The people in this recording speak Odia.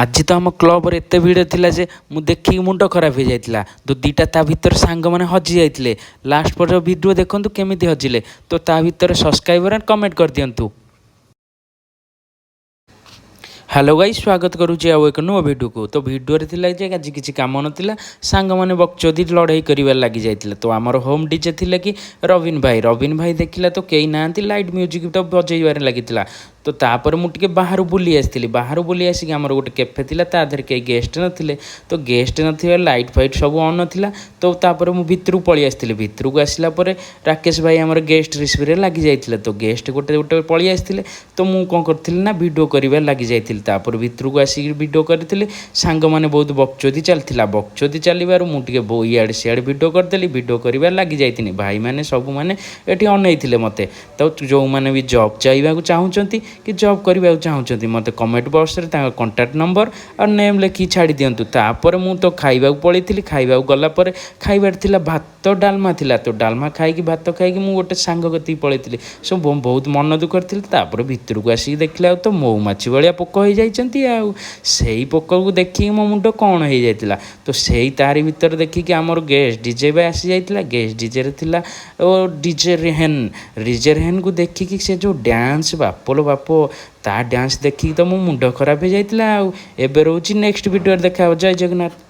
ଆଜି ତ ଆମ କ୍ଲବ୍ରେ ଏତେ ଭିଡ଼ ଥିଲା ଯେ ମୁଁ ଦେଖିକି ମୁଣ୍ଡ ଖରାପ ହେଇଯାଇଥିଲା। ତ ଦୁଇଟା ତା ଭିତରେ ସାଙ୍ଗମାନେ ହଜି ଯାଇଥିଲେ। ଲାଷ୍ଟ ପର୍ଯ୍ୟନ୍ତ ଭିଡ଼ିଓ ଦେଖନ୍ତୁ କେମିତି ହଜିଲେ। ତ ତା ଭିତରେ ସବସ୍କ୍ରାଇବର୍ ଆଣ୍ଡ କମେଣ୍ଟ କରିଦିଅନ୍ତୁ। ହ୍ୟାଲୋ ଗାଇ, ସ୍ୱାଗତ କରୁଛି ଆଉ ଏକ ନୂଆ ଭିଡ଼ିଓକୁ। ତ ଭିଡ଼ିଓରେ ଥିଲା ଯେ ଆଜି କିଛି କାମ ନଥିଲା, ସାଙ୍ଗମାନେ ବକଚୋଦି ଲଢ଼େଇ କରିବାରେ ଲାଗିଯାଇଥିଲେ। ତ ଆମର ହୋମ୍ ଡିଜେ ଥିଲେ କି ରବିନ୍ ଭାଇ ଦେଖିଲା ତ କେହି ନାହାନ୍ତି, ଲାଇଟ୍ ମ୍ୟୁଜିକ୍ ତ ବଜେଇବାରେ ଲାଗିଥିଲା। ତ ତାପରେ ମୁଁ ଟିକେ ବାହାରୁ ବୁଲି ଆସିଥିଲି। ବାହାରୁ ବୁଲି ଆସିକି ଆମର ଗୋଟେ କେଫେ ଥିଲା, ତା ଦେହରେ କେହି ଗେଷ୍ଟ ନଥିଲେ। ତ ଗେଷ୍ଟ ନଥିବା ଲାଇଟ୍ ଫାଇଟ୍ ସବୁ ଅନ୍ ନଥିଲା। ତ ତାପରେ ମୁଁ ଭିତରକୁ ପଳେଇ ଆସିଥିଲି। ଭିତରକୁ ଆସିଲା ପରେ ରାକେଶ ଭାଇ ଆମର ଗେଷ୍ଟ ରିସିଭ୍ରେ ଲାଗିଯାଇଥିଲେ। ତ ଗେଷ୍ଟ ଗୋଟେ ପଳେଇ ଆସିଥିଲେ। ତ ମୁଁ କ'ଣ କରିଥିଲି ନା ଭିଡ଼ିଓ କରିବାରେ ଲାଗିଯାଇଥିଲି। ତାପରେ ଭିତରକୁ ଆସିକି ଭିଡ଼ିଓ କରିଥିଲି। ସାଙ୍ଗମାନେ ବହୁତ ବକଚୋଦି ଚାଲିଥିଲା। ବକଚୋଦି ଚାଲିବାରୁ ମୁଁ ଟିକେ ଇଆଡ଼େ ସିଆଡ଼େ ଭିଡ଼ିଓ କରିଦେଲି। ଭିଡ଼ିଓ କରିବାରେ ଲାଗିଯାଇଥିଲି। ଭାଇମାନେ ସବୁମାନେ ଏଠି ଅନେଇଥିଲେ ମୋତେ। ତ ଯେଉଁମାନେ ବି ଜବ୍ ଚାହିବାକୁ ଚାହୁଁଛନ୍ତି କି ଜବ୍ କରିବାକୁ ଚାହୁଁଛନ୍ତି ମୋତେ କମେଣ୍ଟ ବକ୍ସରେ ତାଙ୍କ କଣ୍ଟାକ୍ଟ ନମ୍ବର ଆଉ ନେମ୍ ଲେଖିକି ଛାଡ଼ି ଦିଅନ୍ତୁ। ତାପରେ ମୁଁ ତ ଖାଇବାକୁ ପଳେଇଥିଲି। ଖାଇବାକୁ ଗଲା ପରେ ଖାଇବାରେ ଥିଲା ଭାତ ଡାଲମା ଥିଲା। ତ ଡାଲମା ଖାଇକି ଭାତ ଖାଇକି ମୁଁ ଗୋଟେ ସାଙ୍ଗ କତିକି ପଳେଇଥିଲି। ସବୁ ବହୁତ ମନ ଦୁଃଖ କରିଥିଲି। ତାପରେ ଭିତରକୁ ଆସିକି ଦେଖିଲା ଆଉ ତ ମହୁମାଛି ଭଳିଆ ପୋକ ହେଇଯାଇଛନ୍ତି। ଆଉ ସେଇ ପୋକକୁ ଦେଖିକି ମୋ ମୁଣ୍ଡ କ'ଣ ହେଇଯାଇଥିଲା। ତ ସେଇ ତାରି ଭିତରେ ଦେଖିକି ଆମର ଗେଷ୍ଟ ଡିଜେ ବି ଆସିଯାଇଥିଲା। ଗେଷ୍ଟ ଡିଜେରେ ଥିଲା ଓ ଡିଜେ ରେହେନ୍କୁ ଦେଖିକି ସେ ଯେଉଁ ଡ୍ୟାନ୍ସ ବାପଲୋ ବାପ, ତା ଡ୍ୟାନ୍ସ ଦେଖିକି ତ ମୋ ମୁଣ୍ଡ ଖରାପ ହେଇଯାଇଥିଲା। ଆଉ ଏବେ ରହୁଛି ନେକ୍ସଟ ଭିଡ଼ିଓରେ ଦେଖା ହେବ। ଜୟ ଜଗନ୍ନାଥ।